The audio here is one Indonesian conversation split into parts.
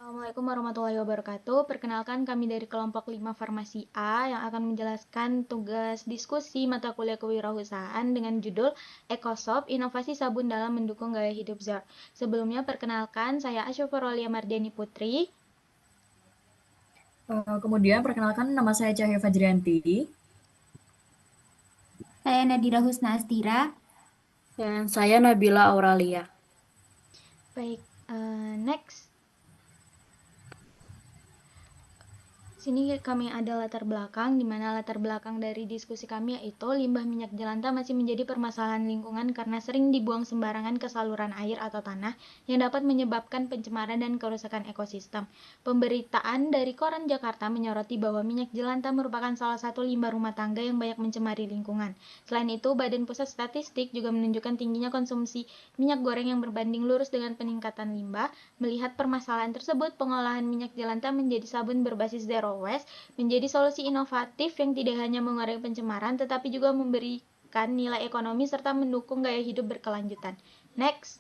Assalamualaikum warahmatullahi wabarakatuh. Perkenalkan kami dari kelompok 5 Farmasi A yang akan menjelaskan tugas diskusi mata kuliah kewirausahaan dengan judul Ekosop, Inovasi Sabun dalam Mendukung Gaya Hidup Zero. Sebelumnya perkenalkan saya Asyufurolia Mardiani Putri. Kemudian perkenalkan nama saya Cahya Fajrianti. Saya Nadira Husna Astira. Dan saya Nabila Auralia. Baik, next. Sini kami ada latar belakang, di mana latar belakang dari diskusi kami yaitu limbah minyak jelantah masih menjadi permasalahan lingkungan karena sering dibuang sembarangan ke saluran air atau tanah yang dapat menyebabkan pencemaran dan kerusakan ekosistem. Pemberitaan dari Koran Jakarta menyoroti bahwa minyak jelantah merupakan salah satu limbah rumah tangga yang banyak mencemari lingkungan. Selain itu, Badan Pusat Statistik juga menunjukkan tingginya konsumsi minyak goreng yang berbanding lurus dengan peningkatan limbah. Melihat permasalahan tersebut, pengolahan minyak jelantah menjadi sabun berbasis zero waste menjadi solusi inovatif yang tidak hanya mengurangi pencemaran tetapi juga memberikan nilai ekonomi serta mendukung gaya hidup berkelanjutan. Next.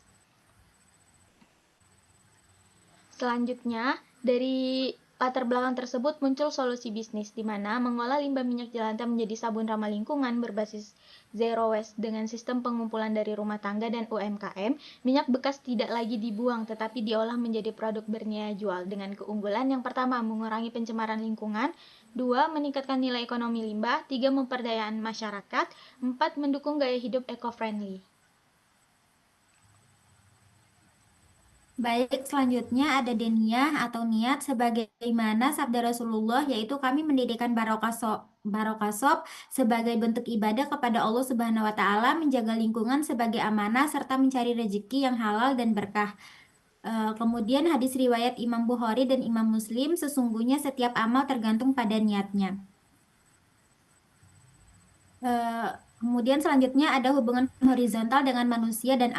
Selanjutnya, dari latar belakang tersebut muncul solusi bisnis di mana mengolah limbah minyak jelantah menjadi sabun ramah lingkungan berbasis zero waste dengan sistem pengumpulan dari rumah tangga dan UMKM. Minyak bekas tidak lagi dibuang tetapi diolah menjadi produk bernilai jual dengan keunggulan yang pertama mengurangi pencemaran lingkungan, 2 meningkatkan nilai ekonomi limbah, 3 memperdayaan masyarakat, 4 mendukung gaya hidup eco-friendly. Baik, selanjutnya ada deniyah atau niat sebagaimana sabda Rasulullah, yaitu kami mendirikan barokah shop sebagai bentuk ibadah kepada Allah Subhanahu wa taala, menjaga lingkungan sebagai amanah serta mencari rezeki yang halal dan berkah. Kemudian hadis riwayat Imam Bukhari dan Imam Muslim, sesungguhnya setiap amal tergantung pada niatnya. Kemudian selanjutnya ada hubungan horizontal dengan manusia dan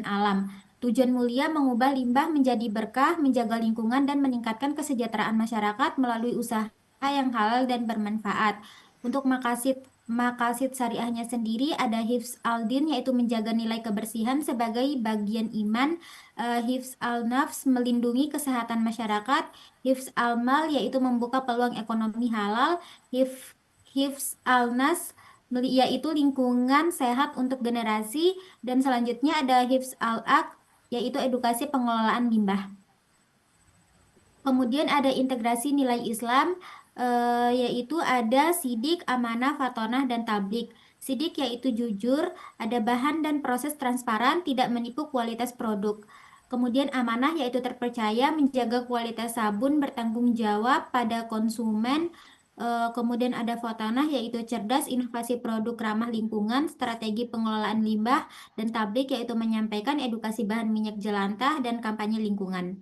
alam. Tujuan mulia mengubah limbah menjadi berkah, menjaga lingkungan, dan meningkatkan kesejahteraan masyarakat melalui usaha yang halal dan bermanfaat. Untuk makasid syariahnya sendiri ada hifz al-din, yaitu menjaga nilai kebersihan sebagai bagian iman. Hifz al-nafs melindungi kesehatan masyarakat. Hifz al-mal yaitu membuka peluang ekonomi halal. Hifz al-nas yaitu lingkungan sehat untuk generasi, dan selanjutnya ada hifz al-aq yaitu edukasi pengelolaan limbah. Kemudian ada integrasi nilai Islam, yaitu ada sidik, amanah, fatonah, dan tablik. Sidik yaitu jujur, ada bahan dan proses transparan, tidak menipu kualitas produk. Kemudian amanah yaitu terpercaya, menjaga kualitas sabun, bertanggung jawab pada konsumen. Kemudian ada fatonah yaitu cerdas, inovasi produk ramah lingkungan, strategi pengelolaan limbah, dan tablik yaitu menyampaikan edukasi bahan minyak jelantah dan kampanye lingkungan.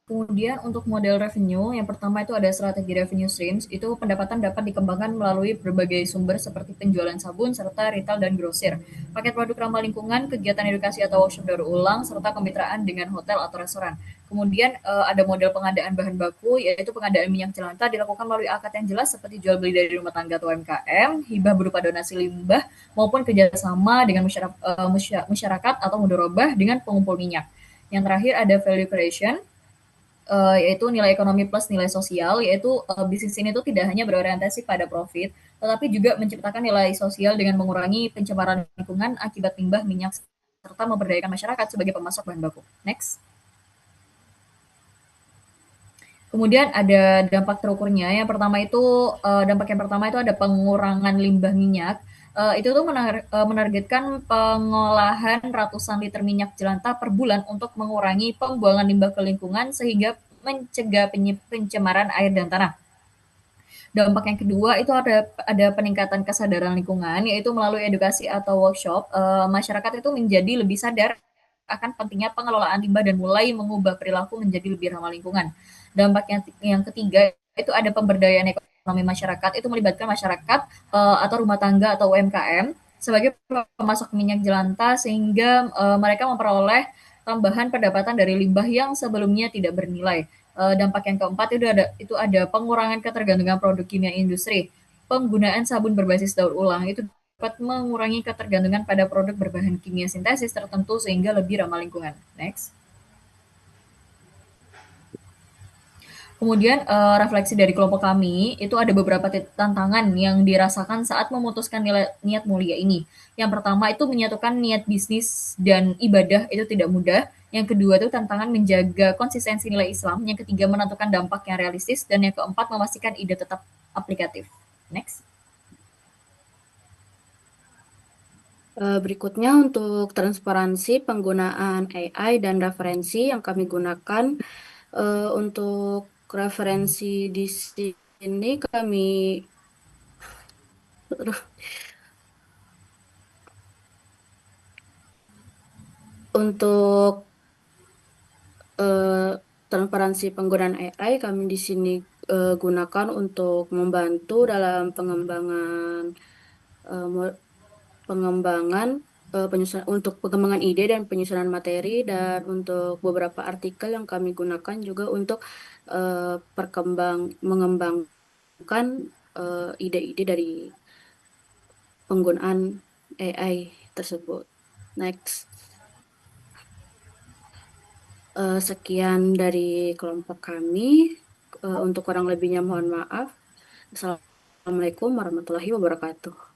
Kemudian untuk model revenue, yang pertama itu ada strategi revenue streams, itu pendapatan dapat dikembangkan melalui berbagai sumber seperti penjualan sabun, serta retail dan grosir, paket produk ramah lingkungan, kegiatan edukasi atau workshop daur ulang, serta kemitraan dengan hotel atau restoran. Kemudian ada model pengadaan bahan baku, yaitu pengadaan minyak jelantah dilakukan melalui akad yang jelas seperti jual beli dari rumah tangga atau UMKM, hibah berupa donasi limbah, maupun kerjasama dengan masyarakat atau mudorobah dengan pengumpul minyak. Yang terakhir ada value creation, yaitu nilai ekonomi plus nilai sosial, yaitu bisnis ini tuh tidak hanya berorientasi pada profit, tetapi juga menciptakan nilai sosial dengan mengurangi pencemaran lingkungan akibat limbah minyak serta memberdayakan masyarakat sebagai pemasok bahan baku. Next. Kemudian ada dampak terukurnya. Yang pertama itu dampak yang pertama itu ada pengurangan limbah minyak. Itu tuh menargetkan pengolahan ratusan liter minyak jelantah per bulan untuk mengurangi pembuangan limbah ke lingkungan sehingga mencegah pencemaran air dan tanah. Dampak yang kedua itu ada peningkatan kesadaran lingkungan, yaitu melalui edukasi atau workshop, masyarakat itu menjadi lebih sadar akan pentingnya pengelolaan limbah dan mulai mengubah perilaku menjadi lebih ramah lingkungan. Dampak yang ketiga itu ada pemberdayaan ekonomi masyarakat, itu melibatkan masyarakat atau rumah tangga atau UMKM sebagai pemasok minyak jelantah sehingga mereka memperoleh tambahan pendapatan dari limbah yang sebelumnya tidak bernilai. Dampak yang keempat itu ada pengurangan ketergantungan produk kimia industri. Penggunaan sabun berbasis daur ulang itu dapat mengurangi ketergantungan pada produk berbahan kimia sintesis tertentu sehingga lebih ramah lingkungan. Next. Kemudian refleksi dari kelompok kami itu ada beberapa tantangan yang dirasakan saat memutuskan niat mulia ini. Yang pertama itu menyatukan niat bisnis dan ibadah itu tidak mudah. Yang kedua itu tantangan menjaga konsistensi nilai Islam. Yang ketiga menentukan dampak yang realistis dan yang keempat memastikan ide tetap aplikatif. Next. Berikutnya untuk transparansi penggunaan AI dan referensi yang kami gunakan. Untuk referensi di sini kami untuk transparansi penggunaan AI kami di sini gunakan untuk membantu dalam pengembangan untuk pengembangan ide dan penyusunan materi, dan untuk beberapa artikel yang kami gunakan juga untuk mengembangkan ide-ide dari penggunaan AI tersebut. Next. Sekian dari kelompok kami. Untuk kurang lebihnya mohon maaf. Assalamualaikum warahmatullahi wabarakatuh.